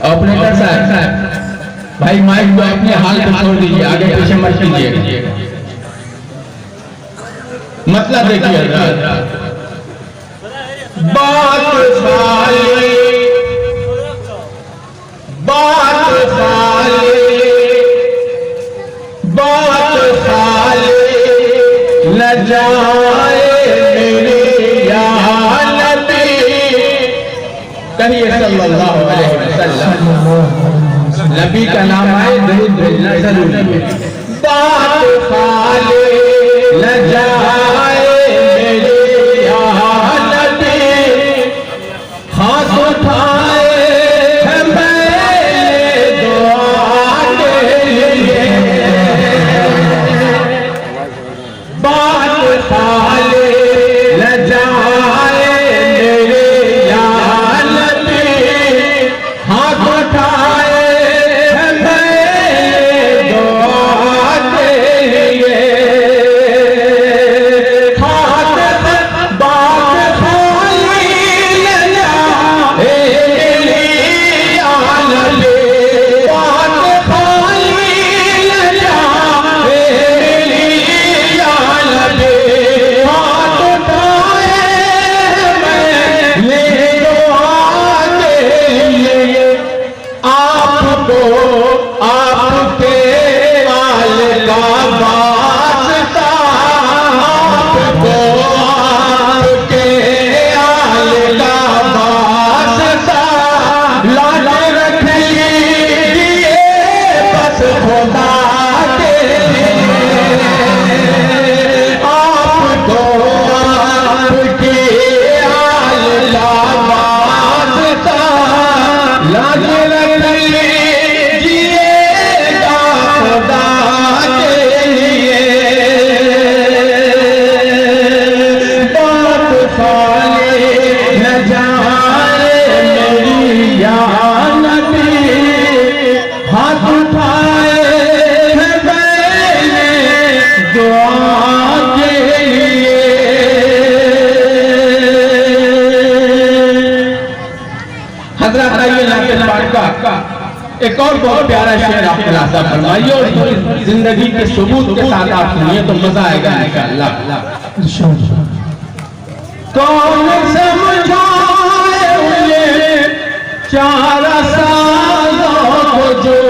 Operator साहब, भाई mic को अपने हाल पे छोड़ दीजिए, आगे पीछे मत कीजिए। मतलब देखिए, बात साले न जाए मेरे या नबी, कहिए सल्लल्लाहु अलैहि वसल्लम। नबी का नाम आए दरूद भेजना जरूरी है। बात साले न जाए मेरे या नबी, हाथ उठाए हैं मैंने दुआ के लिए। बात साले न जाए मेरे या नबी, हाथ उठाए हैं मैंने दुआ के लिए। हाथ बात खाली न जाए या नबी, बात खाली न जाए या नबी, हाथ उठाए मैंने दुआ के लिए। आपको आपके आल का वास्ता, आपको आपके आल का वास्ता, लाल रख लीजिए बस खुदा के लिए। आपको आपके आल का वास्ता, लाल रख लीजिएगा खुदा के लिए। बात साले न जाए मेरी या नबी, हाथ उठाए हैं मैंने दुआ के लिए। हज़रत आइए नाते पाक का एक और बहुत प्यारा शेर आप खुलासा फरमाइए और जिंदगी के सबूत के साथ आप सुनिए तो मजा आएगा इंशाअल्लाह। कौन समझाए उन्हें चार सालों को जो,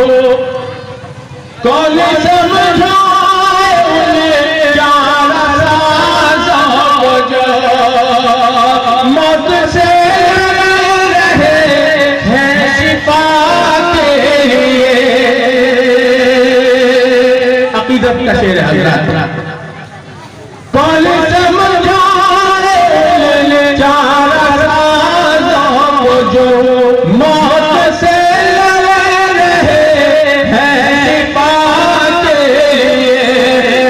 कौन समझाए उन्हें चार सालों को जो, मौत से रहे हैं शिफा के लिए। अकीदत का शेर है हज़रात। कौन समझाए उन्हें चार सालों को जो, मौत से लड़ रहे हैं शिफा के लिए।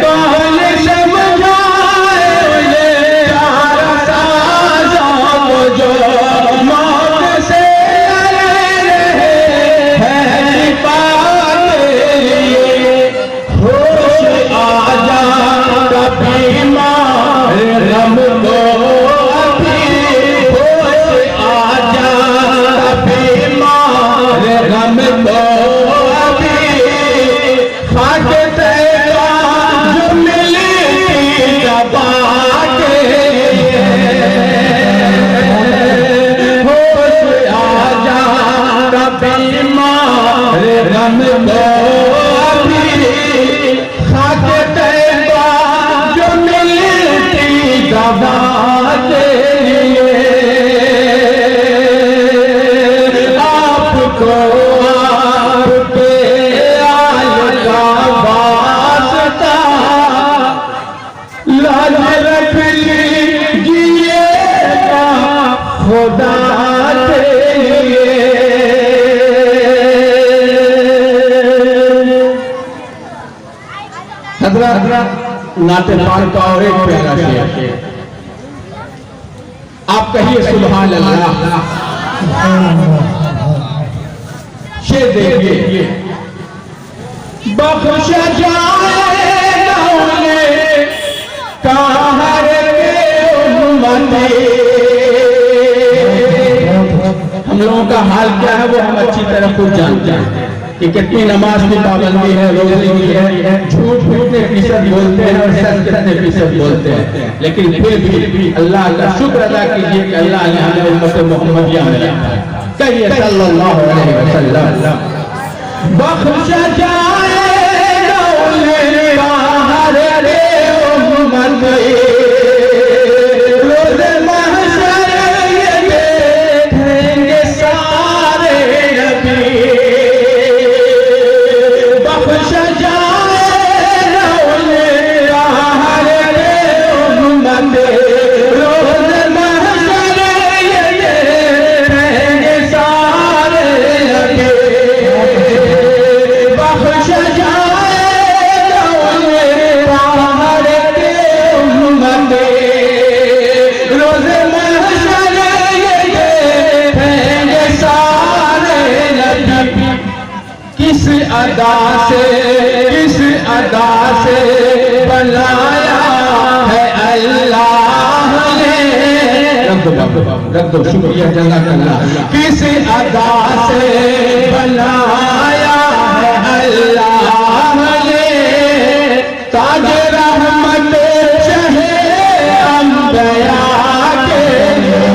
कौन समझाए उन्हें चार सालों को जो, मौत से लड़ रहे हैं शिफा के लिए। होश आ जा कभी मार गम को अभी, होश आ जा कभी मार गम को अभी। खाक तेरा जो मिली दबा के लिए। होश आ जा कभी मार गम को अभी। खाक तेरा जो मिलती दबा के लिए। आपको आपके आल का वास्ता, लाल रख लीजिएगा खुदा के लिए। हज़रत नाते पाक का और एक प्यारा शेर, आप कहिए सुभान अल्लाह। शेर देखिए, बख्श जाए कहाँ के पाबंदी। हम लोगों का हाल क्या है वो हम अच्छी तरह खुद जानते हैं कि कितनी नमाज की पाबंदी है, रोजे की है, झूठ कितने फीसद बोलते हैं और सच कितने फीसद बोलते हैं। लेकिन फिर भी अल्लाह का शुक्र अदा कीजिए कि अल्लाह ने हमें उम्मत मोहम्मदिया में रखा। कहिए सल्लल्लाहु अलैहि वसल्लम। बख्शा जाएगा उन्हें बाहर रे उम्मत, रोज़े महशर ये देखेंगे सारे नबी। बख्शा जाएगा उन्हें बाहर रे उम्मत, रोज़े महशर ये देखेंगे सारे नबी। बख्शा जाएगा उन्हें बाहर रे उम्मत, रोज़े महशर ये देखेंगे सारे नबी। किस अदा से बनाया है अल्लाह ने, रख दो शुक्रिया जज़ाकल्लाह। किस अदा से बनाया है अल्लाह ने, ताज रहमत शहे अंबिया के लिए।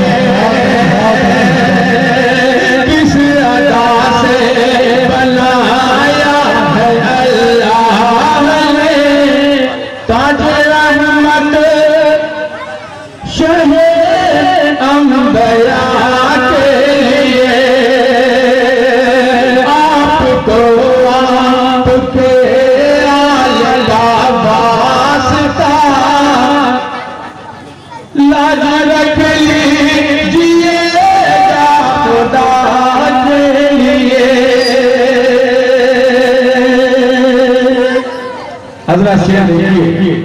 किस अदा से बनाया है अल्लाह ने, ताज रहमत शहे अंबिया के लिए। आपको आपके आला वास्ता लाज रख लीजिएगा खुदा के लिए। हज़रत शेर देखिए,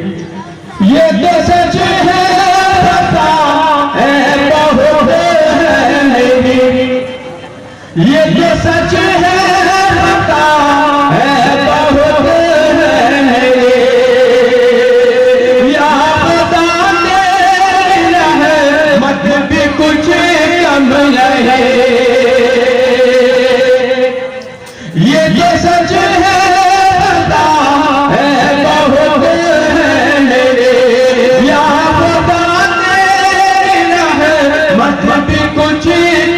ये तो सच है पता है बहुत है मेरी, ये तो सच है पता है बहुत है मेरी। या खुदा तेरी रहमत भी कुछ कम नहीं। ये तो सच है पता है बहुत है मेरे। या खुदा तेरी रहमत भी कुछ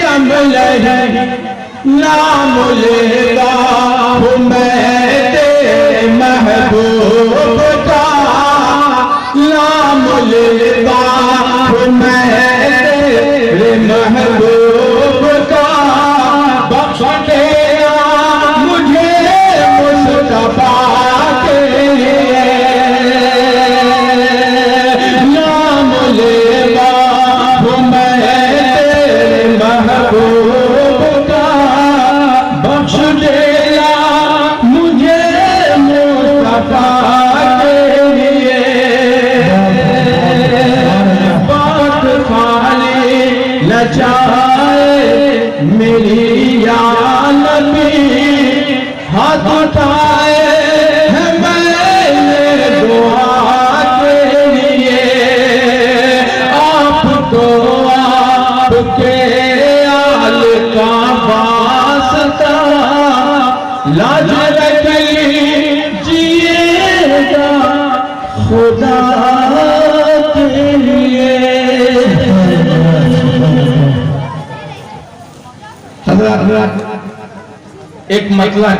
कम नहीं। नाम लेगा हूँ मैं तेरे महबूब का, नाम लेगा हूँ मैं तेरे महबूब का। बख्श देना मुझे मुस्तफा के लिए। नाम लेगा हूँ मैं तेरे महबूब का। बख्श देना मुझे मुस्तफा के लिए। बात खाली न चाहे मेरी या नबी, हाथ उठाए हैं मैंने दुआ के लिए। आपको आपके आल का वास्ता लाज रख लीजिएगा खुदा के लिए। हज़रत एक मतला